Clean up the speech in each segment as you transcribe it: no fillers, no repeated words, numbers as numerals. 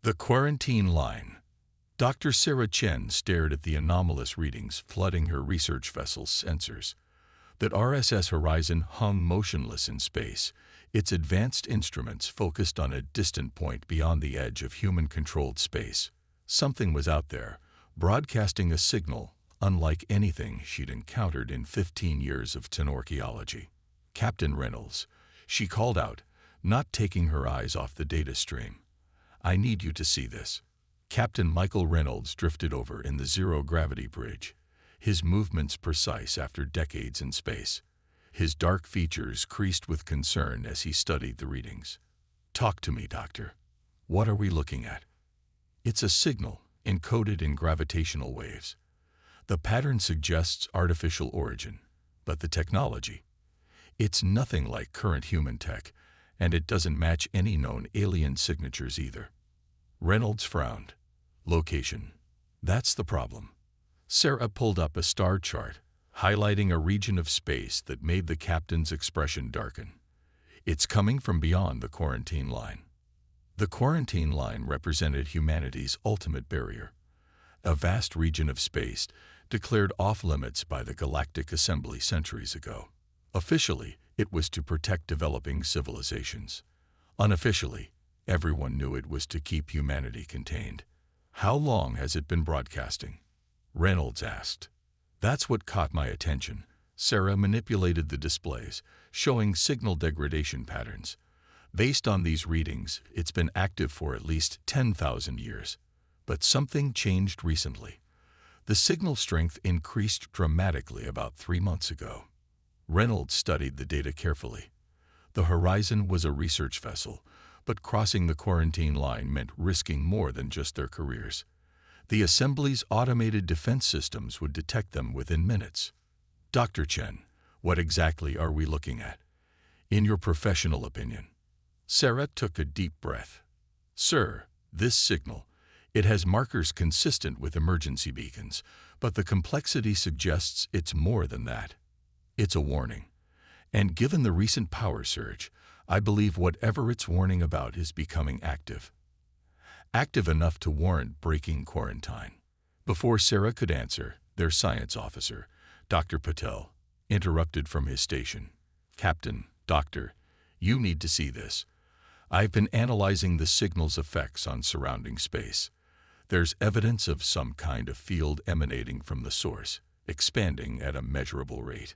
The quarantine line. Dr. Sarah Chen stared at the anomalous readings flooding her research vessel's sensors. That RSS Horizon hung motionless in space, its advanced instruments focused on a distant point beyond the edge of human-controlled space. Something was out there, broadcasting a signal unlike anything she'd encountered in 15 years of tenorchaeology. "Captain Reynolds," she called out, not taking her eyes off the data stream. "I need you to see this." Captain Michael Reynolds drifted over in the zero-gravity bridge, his movements precise after decades in space, his dark features creased with concern as he studied the readings. "Talk to me, Doctor. What are we looking at?" "It's a signal, encoded in gravitational waves. The pattern suggests artificial origin, but the technology, it's nothing like current human tech, and it doesn't match any known alien signatures either." Reynolds frowned. "Location. That's the problem." Sarah pulled up a star chart, highlighting a region of space that made the captain's expression darken. "It's coming from beyond the quarantine line." The quarantine line represented humanity's ultimate barrier, a vast region of space declared off-limits by the Galactic Assembly centuries ago. Officially, it was to protect developing civilizations. Unofficially, everyone knew it was to keep humanity contained. "How long has it been broadcasting?" Reynolds asked. "That's what caught my attention." Sarah manipulated the displays, showing signal degradation patterns. "Based on these readings, it's been active for at least 10,000 years. But something changed recently. The signal strength increased dramatically about 3 months ago." Reynolds studied the data carefully. The Horizon was a research vessel, but crossing the quarantine line meant risking more than just their careers. The Assembly's automated defense systems would detect them within minutes. "Dr. Chen, what exactly are we looking at? In your professional opinion?" Sarah took a deep breath. "Sir, this signal, it has markers consistent with emergency beacons, but the complexity suggests it's more than that. It's a warning. And given the recent power surge, I believe whatever it's warning about is becoming active. Active enough to warrant breaking quarantine." Before Sarah could answer, their science officer, Dr. Patel, interrupted from his station. "Captain, Doctor, you need to see this. I've been analyzing the signal's effects on surrounding space. There's evidence of some kind of field emanating from the source, expanding at a measurable rate."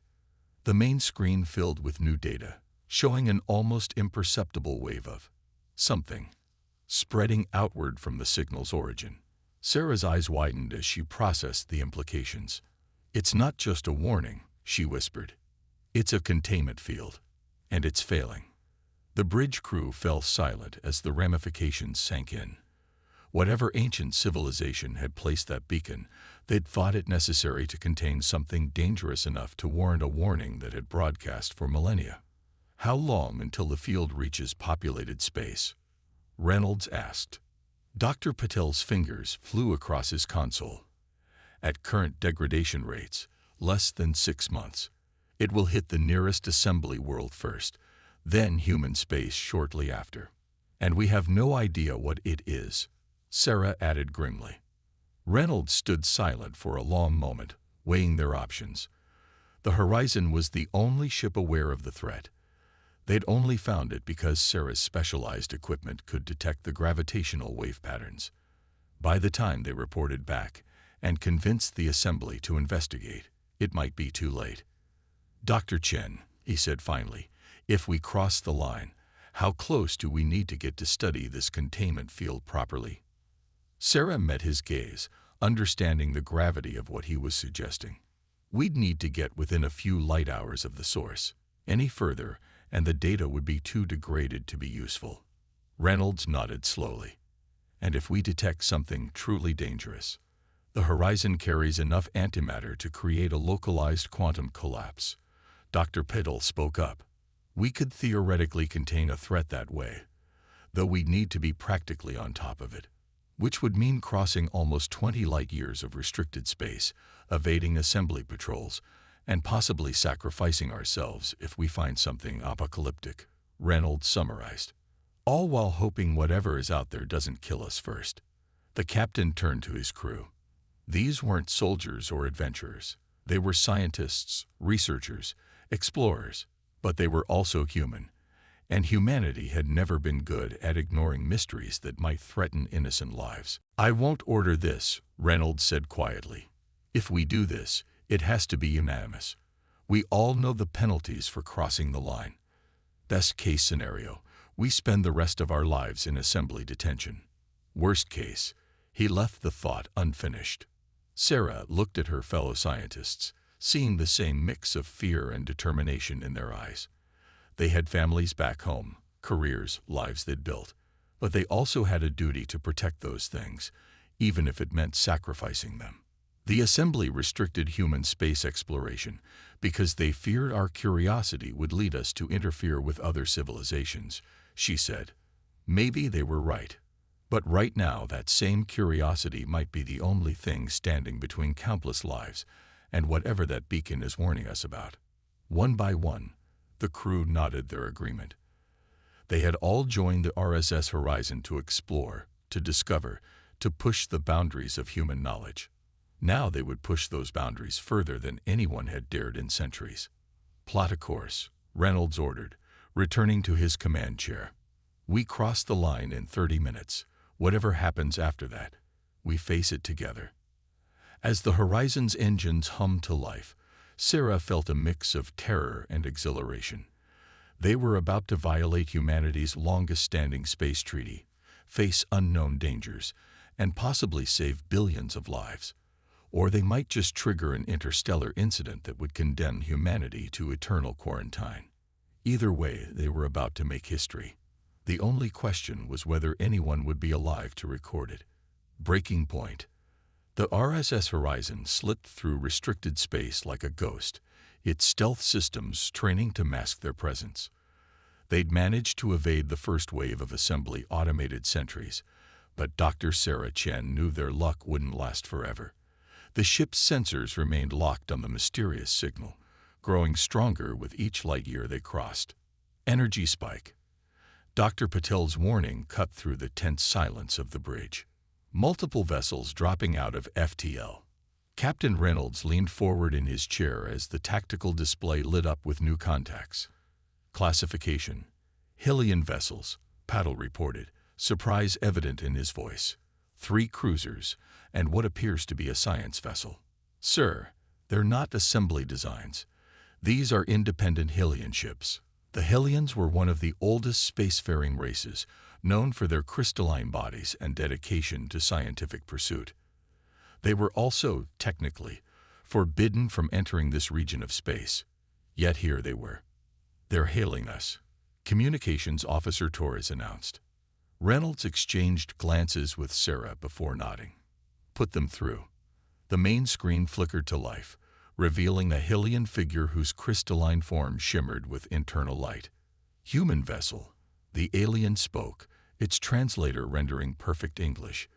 The main screen filled with new data, showing an almost imperceptible wave of something spreading outward from the signal's origin. Sarah's eyes widened as she processed the implications. "It's not just a warning," she whispered. "It's a containment field, and it's failing." The bridge crew fell silent as the ramifications sank in. Whatever ancient civilization had placed that beacon, they'd thought it necessary to contain something dangerous enough to warrant a warning that had broadcast for millennia. "How long until the field reaches populated space?" Reynolds asked. Dr. Patel's fingers flew across his console. "At current degradation rates, less than 6 months. It will hit the nearest assembly world first, then human space shortly after. And we have no idea what it is," Sarah added grimly. Reynolds stood silent for a long moment, weighing their options. The Horizon was the only ship aware of the threat. They'd only found it because Sarah's specialized equipment could detect the gravitational wave patterns. By the time they reported back and convinced the Assembly to investigate, it might be too late. "Dr. Chen," he said finally, "if we cross the line, how close do we need to get to study this containment field properly?" Sarah met his gaze, understanding the gravity of what he was suggesting. "We'd need to get within a few light hours of the source. Any further, and the data would be too degraded to be useful." Reynolds nodded slowly. "And if we detect something truly dangerous, the Horizon carries enough antimatter to create a localized quantum collapse." Dr. Patel spoke up. "We could theoretically contain a threat that way, though we'd need to be practically on top of it, which would mean crossing almost 20 light-years of restricted space, evading assembly patrols, and possibly sacrificing ourselves if we find something apocalyptic," Reynolds summarized. all while hoping whatever is out there doesn't kill us first. The captain turned to his crew. These weren't soldiers or adventurers. They were scientists, researchers, explorers, but they were also human, and humanity had never been good at ignoring mysteries that might threaten innocent lives. "I won't order this," Reynolds said quietly. "If we do this, it has to be unanimous. We all know the penalties for crossing the line. Best case scenario, we spend the rest of our lives in assembly detention. Worst case," he left the thought unfinished. Sarah looked at her fellow scientists, seeing the same mix of fear and determination in their eyes. They had families back home, careers, lives they'd built, but they also had a duty to protect those things, even if it meant sacrificing them. The assembly restricted human space exploration because they feared our curiosity would lead us to interfere with other civilizations, she said. Maybe they were right. But right now, that same curiosity might be the only thing standing between countless lives and whatever that beacon is warning us about. One by one, the crew nodded their agreement. They had all joined the RSS Horizon to explore, to discover, to push the boundaries of human knowledge. Now they would push those boundaries further than anyone had dared in centuries. "Plot a course," Reynolds ordered, returning to his command chair. "We cross the line in 30 minutes. Whatever happens after that, we face it together." As the Horizon's engines hummed to life, Sarah felt a mix of terror and exhilaration. They were about to violate humanity's longest-standing space treaty, face unknown dangers, and possibly save billions of lives. Or they might just trigger an interstellar incident that would condemn humanity to eternal quarantine. Either way, they were about to make history. The only question was whether anyone would be alive to record it. Breaking point. The RSS Horizon slipped through restricted space like a ghost, its stealth systems training to mask their presence. They'd managed to evade the first wave of assembly automated sentries, but Dr. Sarah Chen knew their luck wouldn't last forever. The ship's sensors remained locked on the mysterious signal, growing stronger with each light year they crossed. Energy spike. Dr. Patel's warning cut through the tense silence of the bridge. Multiple vessels dropping out of FTL. Captain Reynolds leaned forward in his chair as the tactical display lit up with new contacts. Classification: Hylian vessels, Patel reported, surprise evident in his voice. 3 cruisers, and what appears to be a science vessel. "Sir, they're not assembly designs. These are independent Hylian ships." The Hylians were one of the oldest spacefaring races, known for their crystalline bodies and dedication to scientific pursuit. They were also, technically, forbidden from entering this region of space. Yet here they were. "They're hailing us," Communications Officer Torres announced. Reynolds exchanged glances with Sarah before nodding. "Put them through." The main screen flickered to life, revealing a Hylian figure whose crystalline form shimmered with internal light. "Human vessel," the alien spoke, its translator rendering perfect English.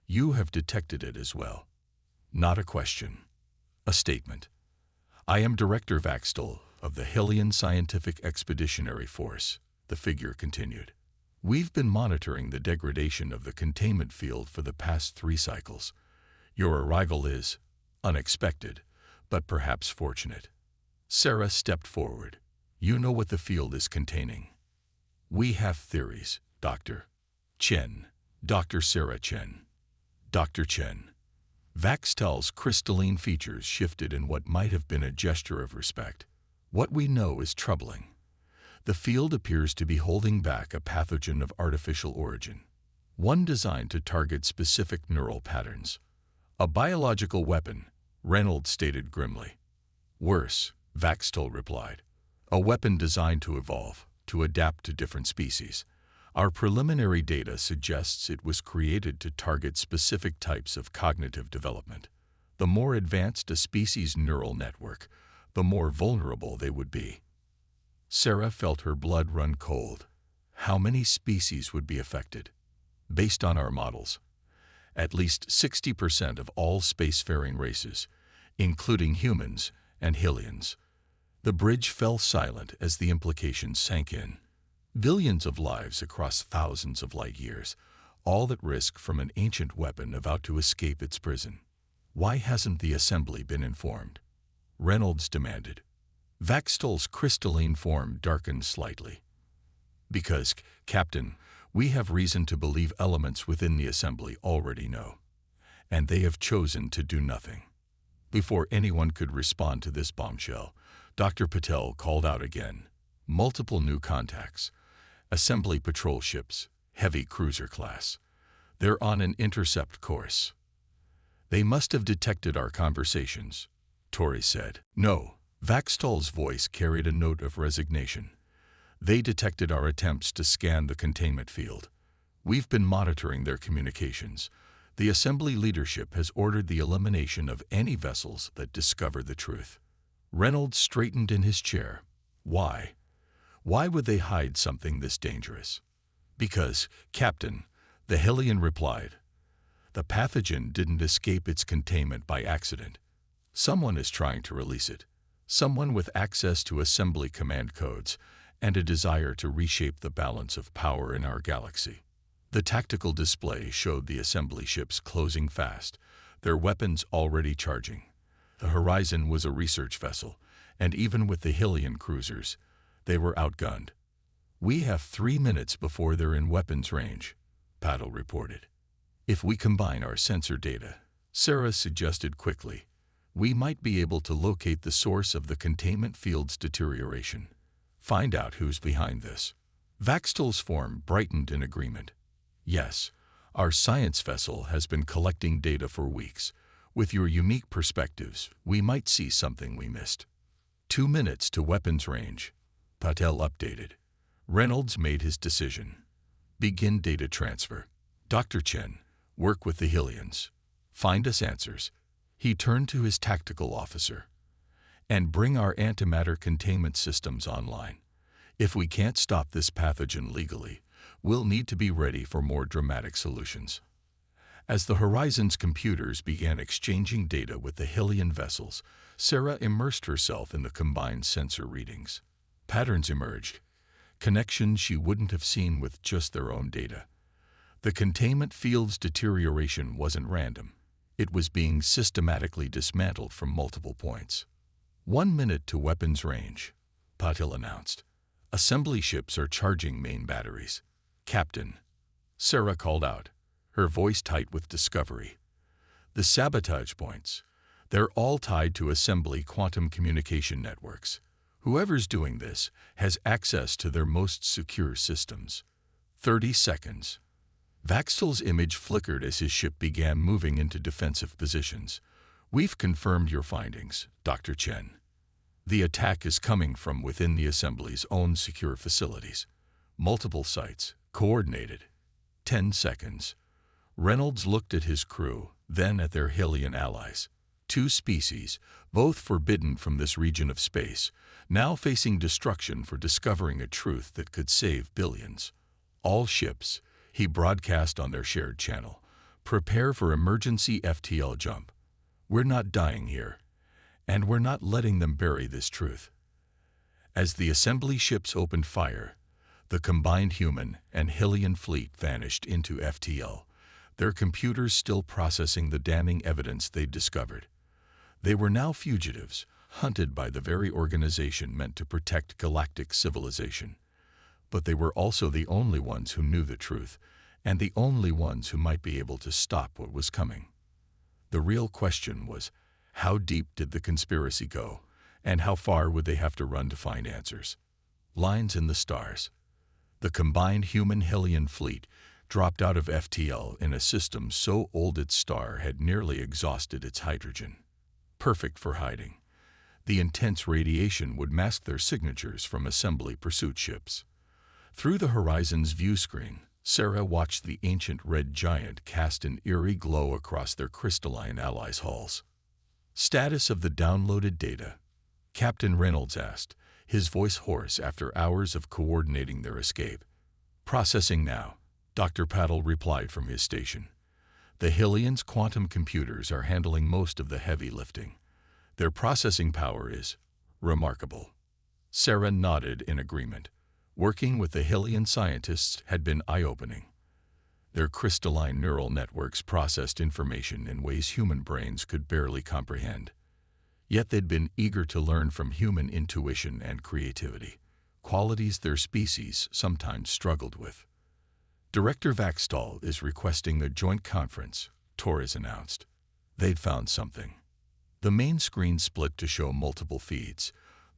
"You have detected it as well." Not a question. A statement. "I am Director Vaxtel of the Hylian Scientific Expeditionary Force," the figure continued. "We've been monitoring the degradation of the containment field for the past 3 cycles. Your arrival is unexpected, but perhaps fortunate." Sarah stepped forward. "You know what the field is containing." "We have theories, Dr. Chen." Dr. Sarah Chen. Dr. Chen. Vaxtel's crystalline features shifted in what might have been a gesture of respect. "What we know is troubling. The field appears to be holding back a pathogen of artificial origin, one designed to target specific neural patterns. A biological weapon," Reynolds stated grimly. "Worse," Vaxtel replied. "A weapon designed to evolve, to adapt to different species. Our preliminary data suggests it was created to target specific types of cognitive development. The more advanced a species' neural network, the more vulnerable they would be." Sarah felt her blood run cold. How many species would be affected? Based on our models, at least 60% of all spacefaring races, including humans and Hylians. The bridge fell silent as the implications sank in. Billions of lives across thousands of light years, all at risk from an ancient weapon about to escape its prison. Why hasn't the assembly been informed? Reynolds demanded. Vaxtol's crystalline form darkened slightly. Because, Captain, we have reason to believe elements within the assembly already know. And they have chosen to do nothing. Before anyone could respond to this bombshell, Dr. Patel called out again. Multiple new contacts. Assembly patrol ships, heavy cruiser class. They're on an intercept course. They must have detected our conversations, Torres said. No, Vaxtol's voice carried a note of resignation. They detected our attempts to scan the containment field. We've been monitoring their communications. The assembly leadership has ordered the elimination of any vessels that discover the truth. Reynolds straightened in his chair. Why? Why would they hide something this dangerous? Because, Captain, the Hellion replied. The pathogen didn't escape its containment by accident. Someone is trying to release it. Someone with access to assembly command codes and a desire to reshape the balance of power in our galaxy. The tactical display showed the assembly ships closing fast, their weapons already charging. The Horizon was a research vessel, and even with the Hellion cruisers, they were outgunned. We have 3 minutes before they're in weapons range, Patel reported. If we combine our sensor data, Sarah suggested quickly, we might be able to locate the source of the containment field's deterioration. Find out who's behind this. Vaxtol's form brightened in agreement. Yes, our science vessel has been collecting data for weeks. With your unique perspectives, we might see something we missed. 2 minutes to weapons range, Patel updated. Reynolds made his decision. Begin data transfer. Dr. Chen, work with the Hellions. Find us answers. He turned to his tactical officer. And bring our antimatter containment systems online. If we can't stop this pathogen legally, we'll need to be ready for more dramatic solutions. As the Horizon's computers began exchanging data with the Hellion vessels, Sarah immersed herself in the combined sensor readings. Patterns emerged, connections she wouldn't have seen with just their own data. The containment field's deterioration wasn't random. It was being systematically dismantled from multiple points. 1 minute to weapons range, Patel announced. Assembly ships are charging main batteries. Captain, Sarah called out, her voice tight with discovery. The sabotage points, they're all tied to assembly quantum communication networks. Whoever's doing this has access to their most secure systems. 30 seconds. Vaxtol's image flickered as his ship began moving into defensive positions. We've confirmed your findings, Dr. Chen. The attack is coming from within the assembly's own secure facilities. Multiple sites, coordinated. 10 seconds. Reynolds looked at his crew, then at their Hellion allies. 2 species, both forbidden from this region of space, now facing destruction for discovering a truth that could save billions. All ships, he broadcast on their shared channel, prepare for emergency FTL jump. We're not dying here, and we're not letting them bury this truth. As the assembly ships opened fire, the combined human and Hellion fleet vanished into FTL, their computers still processing the damning evidence they'd discovered. They were now fugitives, hunted by the very organization meant to protect galactic civilization. But they were also the only ones who knew the truth, and the only ones who might be able to stop what was coming. The real question was, how deep did the conspiracy go, and how far would they have to run to find answers? Lines in the stars. The combined human-Hellion fleet dropped out of FTL in a system so old its star had nearly exhausted its hydrogen. Perfect for hiding. The intense radiation would mask their signatures from assembly pursuit ships. Through the Horizon's view screen, Sarah watched the ancient red giant cast an eerie glow across their crystalline allies' hulls. Status of the downloaded data, Captain Reynolds asked, his voice hoarse after hours of coordinating their escape. Processing now, Dr. Patel replied from his station. The Hellion's quantum computers are handling most of the heavy lifting. Their processing power is remarkable. Sarah nodded in agreement. Working with the Hylian scientists had been eye-opening. Their crystalline neural networks processed information in ways human brains could barely comprehend. Yet they'd been eager to learn from human intuition and creativity, qualities their species sometimes struggled with. Director Vaxtall is requesting a joint conference, Torres announced. They'd found something. The main screen split to show multiple feeds.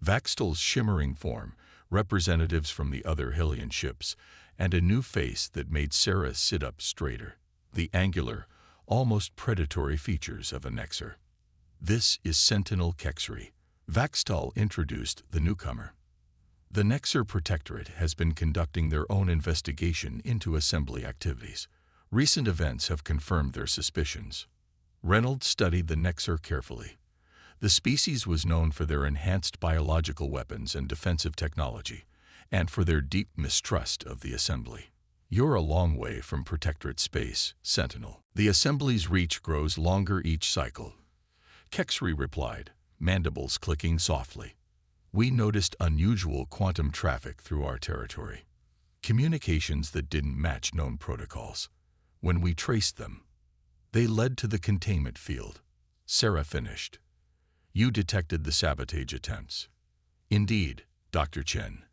Vaxtall's shimmering form, representatives from the other Hylian ships, and a new face that made Sarah sit up straighter. The angular, almost predatory features of a Nexer. This is Sentinel Kexri. Vaxtall introduced the newcomer. The Nexer Protectorate has been conducting their own investigation into assembly activities. Recent events have confirmed their suspicions. Reynolds studied the Nexer carefully. The species was known for their enhanced biological weapons and defensive technology, and for their deep mistrust of the assembly. You're a long way from Protectorate space, Sentinel. The assembly's reach grows longer each cycle. Kexri replied, mandibles clicking softly. We noticed unusual quantum traffic through our territory. Communications that didn't match known protocols. When we traced them, they led to the containment field. Sarah finished. You detected the sabotage attempts. Indeed, Dr. Chen.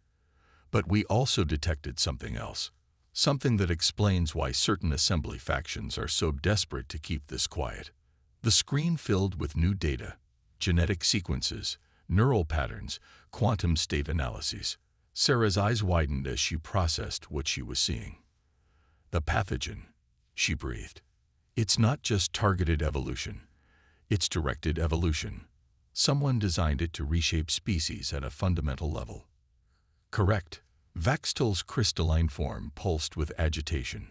But we also detected something else. Something that explains why certain assembly factions are so desperate to keep this quiet. The screen filled with new data, genetic sequences, neural patterns, quantum state analyses. Sarah's eyes widened as she processed what she was seeing. The pathogen, she breathed. It's not just targeted evolution. It's directed evolution. Someone designed it to reshape species at a fundamental level. Correct. Vaxtall's crystalline form pulsed with agitation.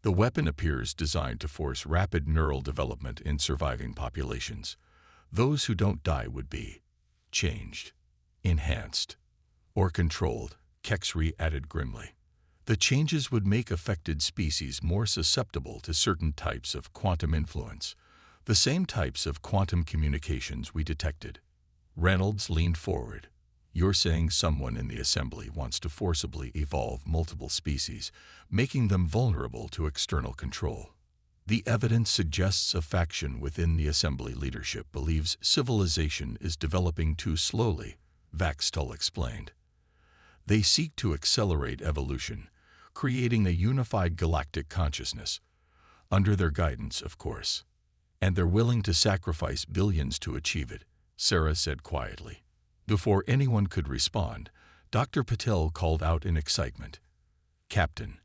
The weapon appears designed to force rapid neural development in surviving populations. Those who don't die would be changed, enhanced, or controlled, Kexri added grimly. The changes would make affected species more susceptible to certain types of quantum influence, the same types of quantum communications we detected. Reynolds leaned forward. You're saying someone in the assembly wants to forcibly evolve multiple species, making them vulnerable to external control. The evidence suggests a faction within the assembly leadership believes civilization is developing too slowly, Vaxtall explained. They seek to accelerate evolution, creating a unified galactic consciousness, under their guidance, of course. And they're willing to sacrifice billions to achieve it, Sarah said quietly. Before anyone could respond, Dr. Patel called out in excitement. Captain,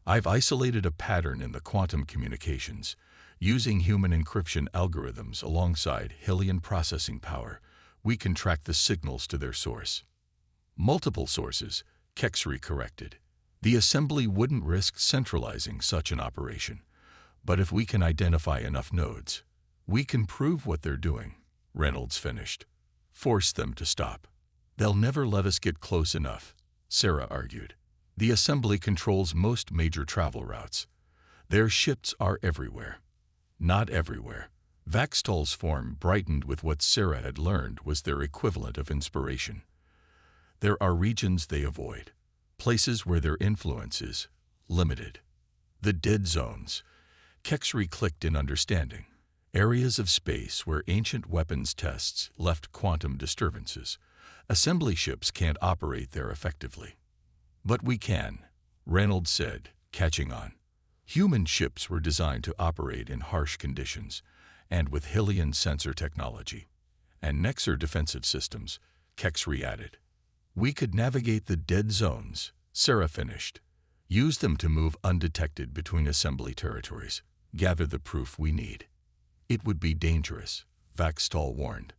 I've isolated a pattern in the quantum communications. Using human encryption algorithms alongside Hylian processing power, we can track the signals to their source. Multiple sources, Kexri corrected. The assembly wouldn't risk centralizing such an operation. But if we can identify enough nodes, we can prove what they're doing, Reynolds finished. Force them to stop. They'll never let us get close enough, Sarah argued. The assembly controls most major travel routes. Their ships are everywhere. Not everywhere. Vaxtall's form brightened with what Sarah had learned was their equivalent of inspiration. There are regions they avoid, places where their influence is limited. The dead zones. Kexri clicked in understanding. Areas of space where ancient weapons tests left quantum disturbances. Assembly ships can't operate there effectively. But we can, Reynolds said, catching on. Human ships were designed to operate in harsh conditions, and with Hylian sensor technology and Nexer defensive systems, Kexri added. We could navigate the dead zones, Sarah finished. Use them to move undetected between assembly territories. Gather the proof we need. It would be dangerous, Vaxtall warned.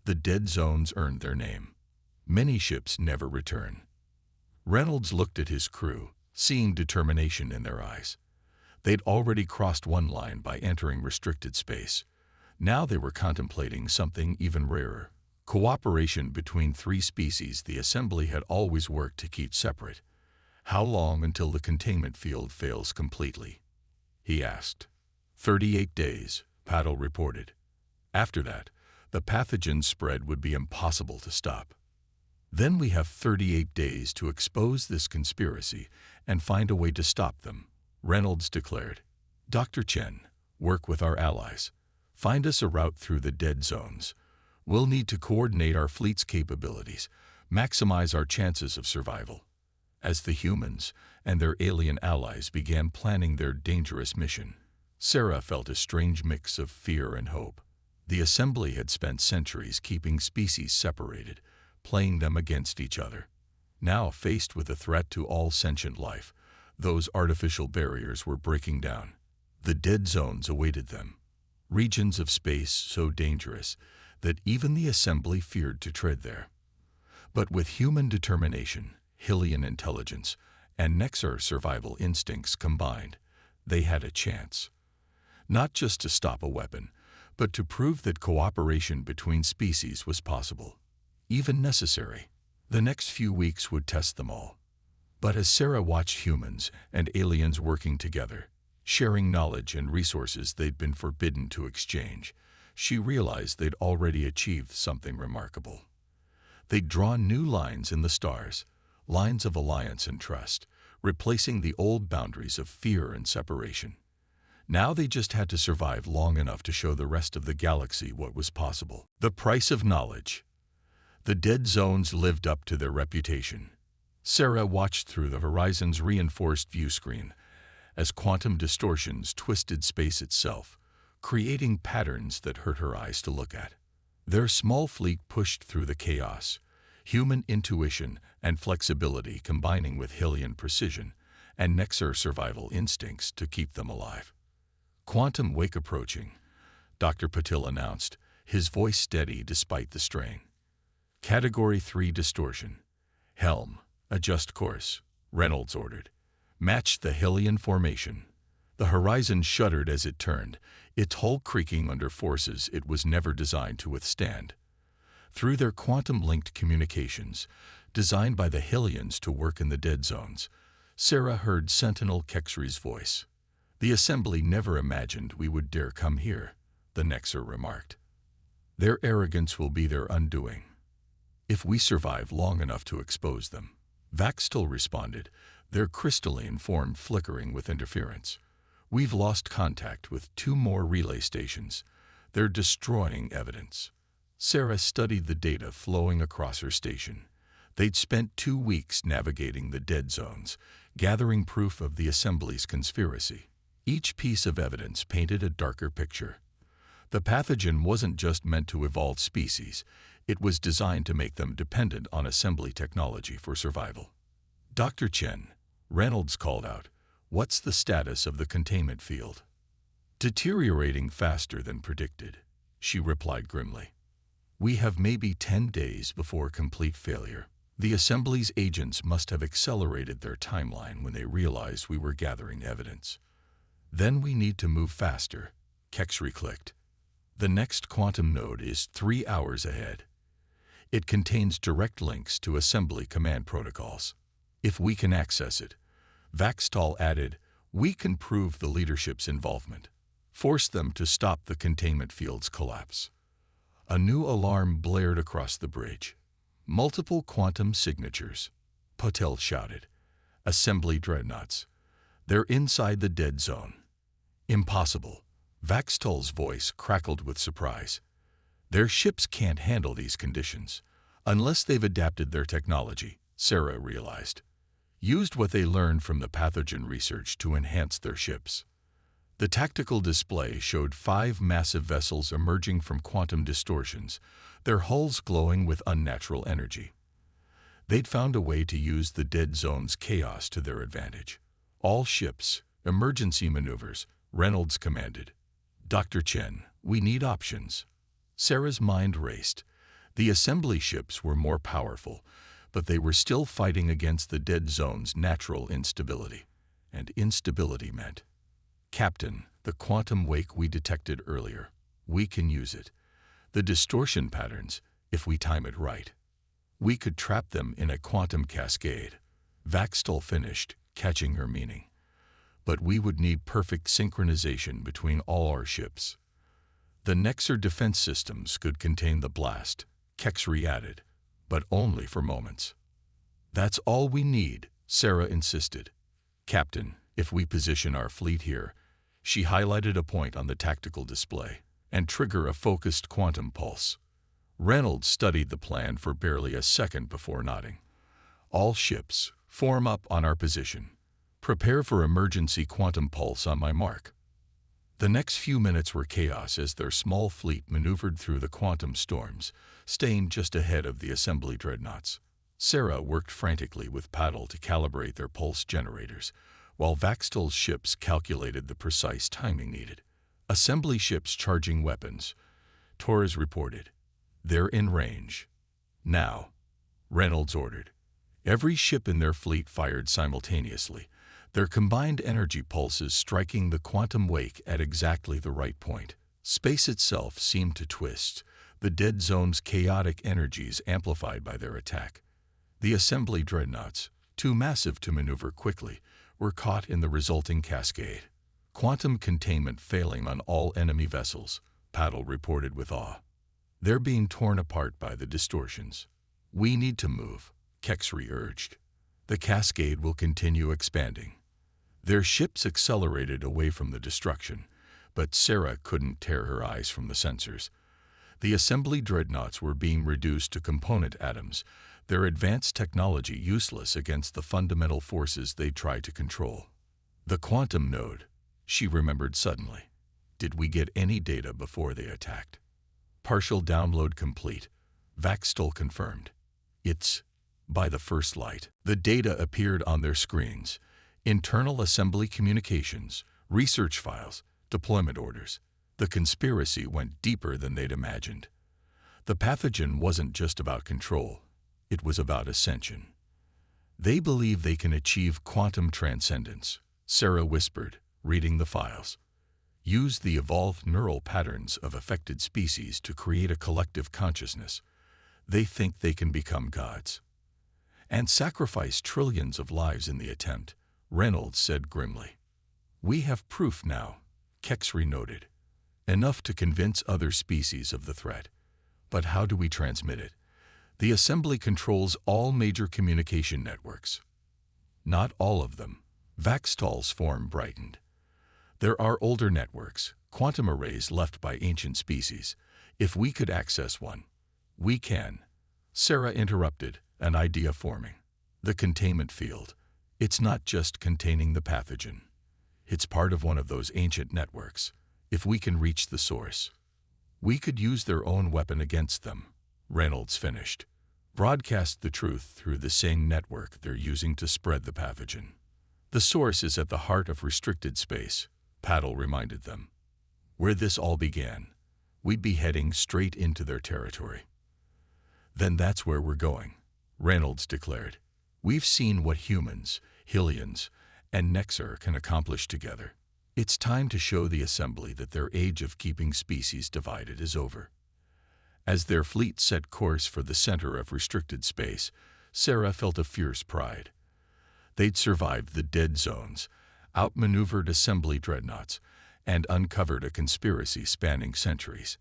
The dead zones earned their name. Many ships never return. Reynolds looked at his crew, seeing determination in their eyes. They'd already crossed one line by entering restricted space. Now they were contemplating something even rarer. Cooperation between three species the assembly had always worked to keep separate. How long until the containment field fails completely? He asked. 38 days, Paddle reported. After that, the pathogen spread would be impossible to stop. Then we have 38 days to expose this conspiracy and find a way to stop them, Reynolds declared. Dr. Chen, work with our allies. Find us a route through the dead zones. We'll need to coordinate our fleet's capabilities, maximize our chances of survival. As the humans and their alien allies began planning their dangerous mission, Sarah felt a strange mix of fear and hope. The assembly had spent centuries keeping species separated, playing them against each other. Now, faced with a threat to all sentient life, those artificial barriers were breaking down. The dead zones awaited them, regions of space so dangerous that even the assembly feared to tread there. But with human determination, Hylian intelligence, and Nexar survival instincts combined, they had a chance. Not just to stop a weapon, but to prove that cooperation between species was possible, even necessary. The next few weeks would test them all. But as Sarah watched humans and aliens working together, sharing knowledge and resources they'd been forbidden to exchange, she realized they'd already achieved something remarkable. They'd drawn new lines in the stars, lines of alliance and trust, replacing the old boundaries of fear and separation. Now they just had to survive long enough to show the rest of the galaxy what was possible. The price of knowledge. The dead zones lived up to their reputation. Sarah watched through the horizon's reinforced view screen as quantum distortions twisted space itself, creating patterns that hurt her eyes to look at. Their small fleet pushed through the chaos, human intuition and flexibility combining with Hylian precision and Nexar survival instincts to keep them alive. Quantum wake approaching, Dr. Patil announced, his voice steady despite the strain. Category 3 distortion. Helm, adjust course, Reynolds ordered. Match the Hylian formation. The horizon shuddered as it turned, its hull creaking under forces it was never designed to withstand. Through their quantum-linked communications, designed by the Hylians to work in the dead zones, Sarah heard Sentinel Kexri's voice. The assembly never imagined we would dare come here, the Nexar remarked. Their arrogance will be their undoing, if we survive long enough to expose them. Vaxtel responded, their crystalline form flickering with interference. We've lost contact with 2 more relay stations. They're destroying evidence. Sarah studied the data flowing across her station. They'd spent 2 weeks navigating the dead zones, gathering proof of the assembly's conspiracy. Each piece of evidence painted a darker picture. The pathogen wasn't just meant to evolve species, it was designed to make them dependent on assembly technology for survival. Dr. Chen, Reynolds called out, what's the status of the containment field? Deteriorating faster than predicted, she replied grimly. We have maybe 10 days before complete failure. The assembly's agents must have accelerated their timeline when they realized we were gathering evidence. Then we need to move faster, Kexri clicked. The next quantum node is 3 hours ahead. It contains direct links to assembly command protocols. If we can access it, Vaxtal added, we can prove the leadership's involvement, force them to stop the containment field's collapse. A new alarm blared across the bridge. Multiple quantum signatures, Patel shouted. Assembly dreadnoughts. They're inside the dead zone. Impossible. Vaxtal's voice crackled with surprise. Their ships can't handle these conditions, unless they've adapted their technology, Sarah realized. Used what they learned from the pathogen research to enhance their ships. The tactical display showed 5 massive vessels emerging from quantum distortions, their hulls glowing with unnatural energy. They'd found a way to use the dead zone's chaos to their advantage. All ships, emergency maneuvers, Reynolds commanded. Dr. Chen, we need options. Sarah's mind raced. The assembly ships were more powerful, but they were still fighting against the dead zone's natural instability. And instability meant, Captain, the quantum wake we detected earlier, we can use it. The distortion patterns, if we time it right. We could trap them in a quantum cascade. Vaxtal finished, catching her meaning. But we would need perfect synchronization between all our ships. The Nexar defense systems could contain the blast, Kexri added. but only for moments. "That's all we need," Sarah insisted. "Captain, if we position our fleet here," she highlighted a point on the tactical display, "and trigger a focused quantum pulse." Reynolds studied the plan for barely a second before nodding. "All ships, form up on our position. Prepare for emergency quantum pulse on my mark." The next few minutes were chaos as their small fleet maneuvered through the quantum storms, staying just ahead of the assembly dreadnoughts. Sarah worked frantically with Paddle to calibrate their pulse generators, while Vaxtol's ships calculated the precise timing needed. "Assembly ships charging weapons," Torres reported. "They're in range." "Now," Reynolds ordered. Every ship in their fleet fired simultaneously, their combined energy pulses striking the quantum wake at exactly the right point. Space itself seemed to twist, the dead zone's chaotic energies amplified by their attack. The assembly dreadnoughts, too massive to maneuver quickly, were caught in the resulting cascade. "Quantum containment failing on all enemy vessels," Paddle reported with awe. "They're being torn apart by the distortions." "We need to move," Kexry urged. "The cascade will continue expanding." Their ships accelerated away from the destruction, but Sarah couldn't tear her eyes from the sensors. The assembly dreadnoughts were being reduced to component atoms, their advanced technology useless against the fundamental forces they tried to control. "The quantum node," she remembered suddenly. "Did we get any data before they attacked?" "Partial download complete," Vaxtol confirmed. "It's by the first light." The data appeared on their screens: internal assembly communications, research files, deployment orders. The conspiracy went deeper than they'd imagined. The pathogen wasn't just about control, it was about ascension. "They believe they can achieve quantum transcendence," Sarah whispered, reading the files. "Use the evolved neural patterns of affected species to create a collective consciousness. They think they can become gods. And sacrifice trillions of lives in the attempt," Reynolds said grimly. "We have proof now," Kexry noted. "Enough to convince other species of the threat. But how do we transmit it? The assembly controls all major communication networks." "Not all of them." Vaxtol's form brightened. "There are older networks, quantum arrays left by ancient species. If we could access one." "We can," Sarah interrupted, an idea forming. "The containment field. It's not just containing the pathogen. It's part of one of those ancient networks. If we can reach the source, we could use their own weapon against them," Reynolds finished. "Broadcast the truth through the same network they're using to spread the pathogen." "The source is at the heart of restricted space," Paddle reminded them. "Where this all began. We'd be heading straight into their territory." "Then that's where we're going," Reynolds declared. "We've seen what humans, Hylians, and Nexar can accomplish together. It's time to show the assembly that their age of keeping species divided is over." As their fleet set course for the center of restricted space, Sarah felt a fierce pride. They'd survived the dead zones, outmaneuvered assembly dreadnoughts, and uncovered a conspiracy spanning centuries.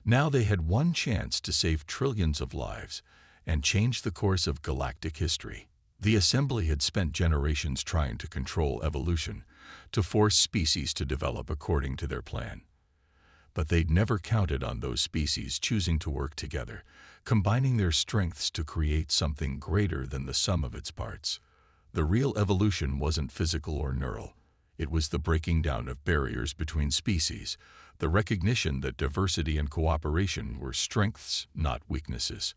Now they had one chance to save trillions of lives and change the course of galactic history. The assembly had spent generations trying to control evolution, to force species to develop according to their plan. But they'd never counted on those species choosing to work together, combining their strengths to create something greater than the sum of its parts. The real evolution wasn't physical or neural. It was the breaking down of barriers between species, the recognition that diversity and cooperation were strengths, not weaknesses.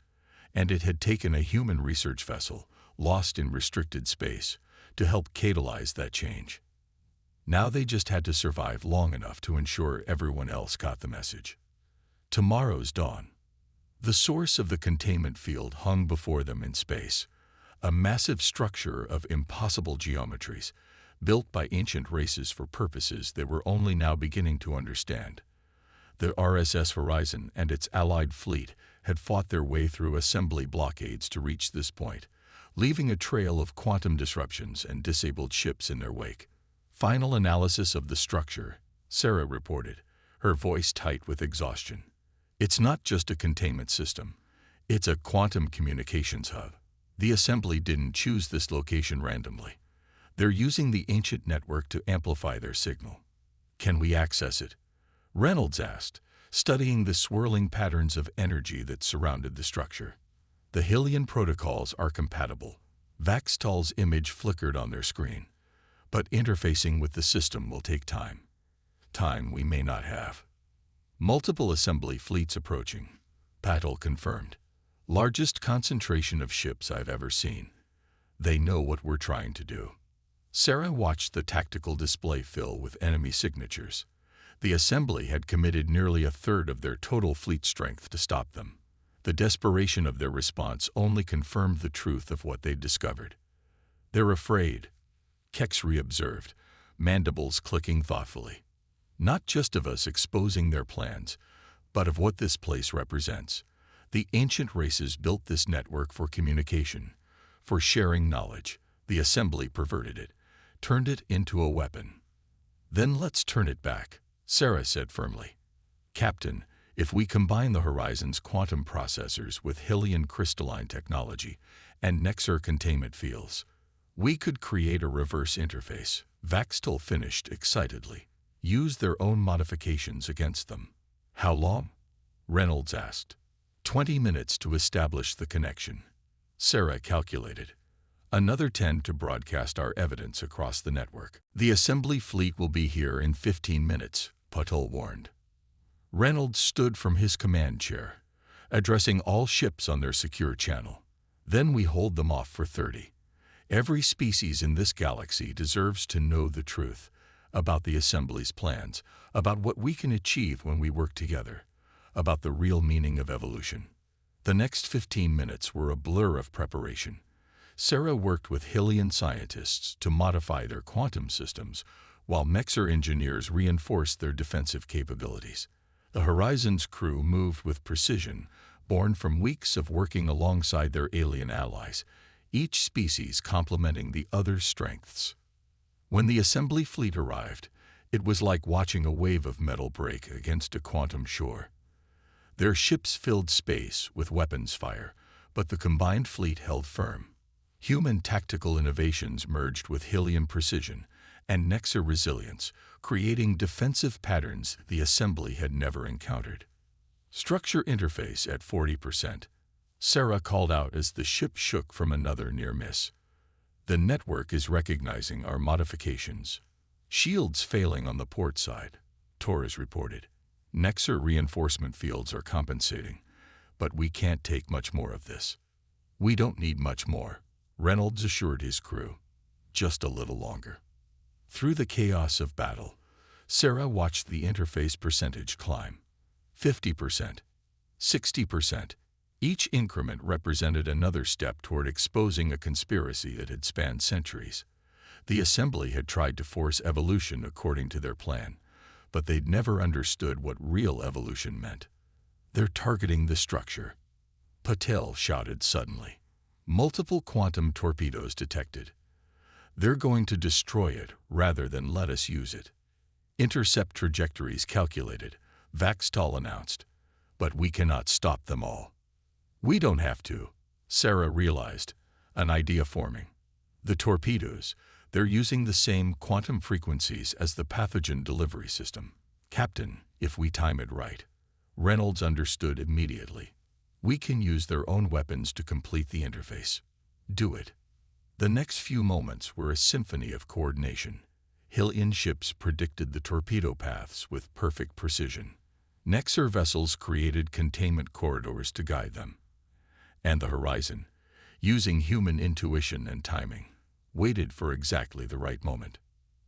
And it had taken a human research vessel, lost in restricted space, to help catalyze that change. Now they just had to survive long enough to ensure everyone else got the message. Tomorrow's dawn. The source of the containment field hung before them in space, a massive structure of impossible geometries, built by ancient races for purposes they were only now beginning to understand. The RSS Horizon and its allied fleet had fought their way through assembly blockades to reach this point, leaving a trail of quantum disruptions and disabled ships in their wake. "Final analysis of the structure," Sarah reported, her voice tight with exhaustion. "It's not just a containment system. It's a quantum communications hub. The assembly didn't choose this location randomly. They're using the ancient network to amplify their signal. Can we access it? Reynolds asked, studying the swirling patterns of energy that surrounded the structure. The Hillian protocols are compatible. Vaxtal's image flickered on their screen. But interfacing with the system will take time. Time we may not have. Multiple assembly fleets approaching. Patel confirmed. Largest concentration of ships I've ever seen. They know what we're trying to do. Sarah watched the tactical display fill with enemy signatures. The assembly had committed nearly a third of their total fleet strength to stop them. The desperation of their response only confirmed the truth of what they'd discovered. They're afraid, Kexry observed, mandibles clicking thoughtfully. Not just of us exposing their plans, but of what this place represents. The ancient races built this network for communication, for sharing knowledge. The assembly perverted it, turned it into a weapon. Then let's turn it back, Sarah said firmly. Captain, if we combine the Horizon's quantum processors with Hillian crystalline technology and Nexar containment fields, we could create a reverse interface. Vaxtal finished excitedly. Use their own modifications against them. How long? Reynolds asked. 20 minutes to establish the connection. Sarah calculated. Another 10 to broadcast our evidence across the network. The assembly fleet will be here in 15 minutes, Patel warned. Reynolds stood from his command chair, addressing all ships on their secure channel. Then we hold them off for 30. Every species in this galaxy deserves to know the truth about the assembly's plans, about what we can achieve when we work together, about the real meaning of evolution. The next 15 minutes were a blur of preparation. Sarah worked with Hillian scientists to modify their quantum systems, while Nexar engineers reinforced their defensive capabilities. The Horizon's crew moved with precision, born from weeks of working alongside their alien allies, each species complementing the other's strengths. When the assembly fleet arrived, it was like watching a wave of metal break against a quantum shore. Their ships filled space with weapons fire, but the combined fleet held firm. Human tactical innovations merged with Hillian precision and Nexar resilience, creating defensive patterns the assembly had never encountered. Structure interface at 40%. Sarah called out as the ship shook from another near miss. The network is recognizing our modifications. Shields failing on the port side, Torres reported. Nexar reinforcement fields are compensating, but we can't take much more of this. We don't need much more, Reynolds assured his crew. Just a little longer. Through the chaos of battle, Sarah watched the interface percentage climb. 50%, 60%. Each increment represented another step toward exposing a conspiracy that had spanned centuries. The assembly had tried to force evolution according to their plan, but they'd never understood what real evolution meant. They're targeting the structure, Patel shouted suddenly. Multiple quantum torpedoes detected. They're going to destroy it rather than let us use it. Intercept trajectories calculated, Vaxtal announced. But we cannot stop them all. We don't have to, Sarah realized, an idea forming. The torpedoes, they're using the same quantum frequencies as the pathogen delivery system. Captain, if we time it right. Reynolds understood immediately. We can use their own weapons to complete the interface. Do it. The next few moments were a symphony of coordination. Hillian ships predicted the torpedo paths with perfect precision. Nexar vessels created containment corridors to guide them. And the Horizon, using human intuition and timing, waited for exactly the right moment.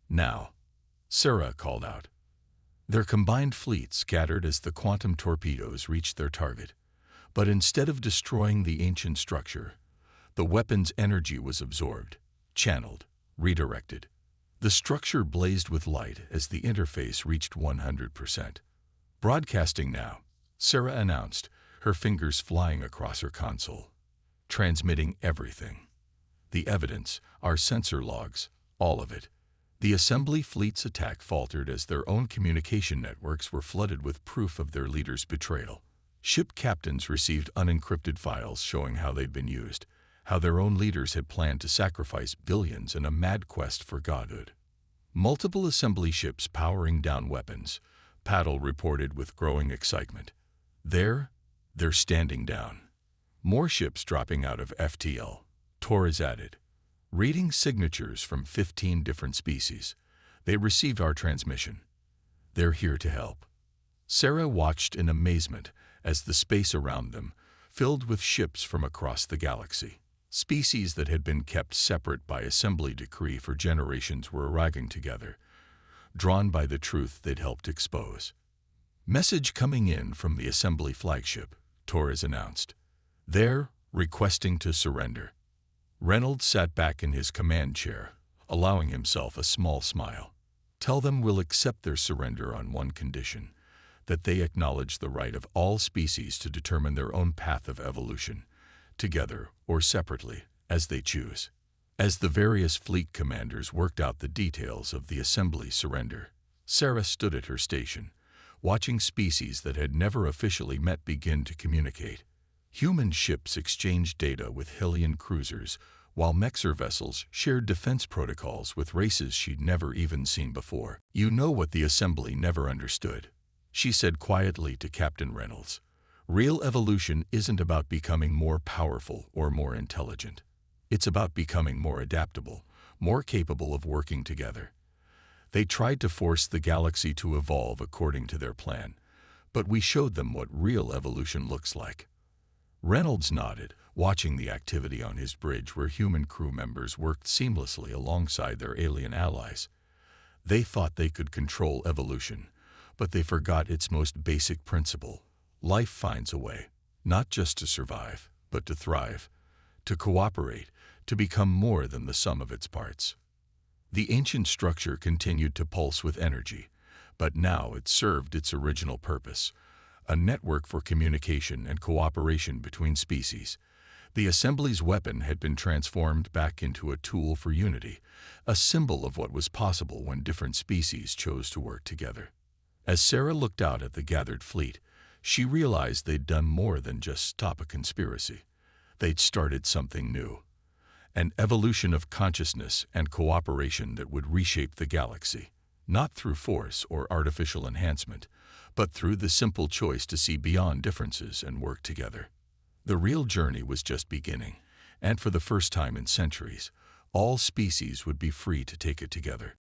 Now, Sarah called out. Their combined fleet scattered as the quantum torpedoes reached their target. But instead of destroying the ancient structure, the weapon's energy was absorbed, channeled, redirected. The structure blazed with light as the interface reached 100%. Broadcasting now, Sarah announced, her fingers flying across her console. Transmitting everything. The evidence, our sensor logs, all of it. The assembly fleet's attack faltered as their own communication networks were flooded with proof of their leader's betrayal. Ship captains received unencrypted files showing how they'd been used, how their own leaders had planned to sacrifice billions in a mad quest for godhood. Multiple assembly ships powering down weapons, Paddle reported with growing excitement. They're standing down. More ships dropping out of FTL, Torres added. Reading signatures from 15 different species. They received our transmission. They're here to help. Sarah watched in amazement as the space around them filled with ships from across the galaxy. Species that had been kept separate by assembly decree for generations were arriving together, drawn by the truth they'd helped expose. Message coming in from the assembly flagship, Torres announced. They're requesting to surrender. Reynolds sat back in his command chair, allowing himself a small smile. Tell them we'll accept their surrender on one condition, that they acknowledge the right of all species to determine their own path of evolution, together or separately, as they choose. As the various fleet commanders worked out the details of the assembly surrender, Sarah stood at her station, watching species that had never officially met begin to communicate. Human ships exchanged data with Hylian cruisers, while Mexer vessels shared defense protocols with races she'd never even seen before. You know what the assembly never understood, she said quietly to Captain Reynolds. Real evolution isn't about becoming more powerful or more intelligent. It's about becoming more adaptable, more capable of working together. They tried to force the galaxy to evolve according to their plan, but we showed them what real evolution looks like. Reynolds nodded, watching the activity on his bridge where human crew members worked seamlessly alongside their alien allies. They thought they could control evolution, but they forgot its most basic principle. Life finds a way, not just to survive, but to thrive, to cooperate, to become more than the sum of its parts. The ancient structure continued to pulse with energy, but now it served its original purpose, a network for communication and cooperation between species. The assembly's weapon had been transformed back into a tool for unity, a symbol of what was possible when different species chose to work together. As Sarah looked out at the gathered fleet, she realized they'd done more than just stop a conspiracy. They'd started something new, an evolution of consciousness and cooperation that would reshape the galaxy, not through force or artificial enhancement, but through the simple choice to see beyond differences and work together. The real journey was just beginning, and for the first time in centuries, all species would be free to take it together.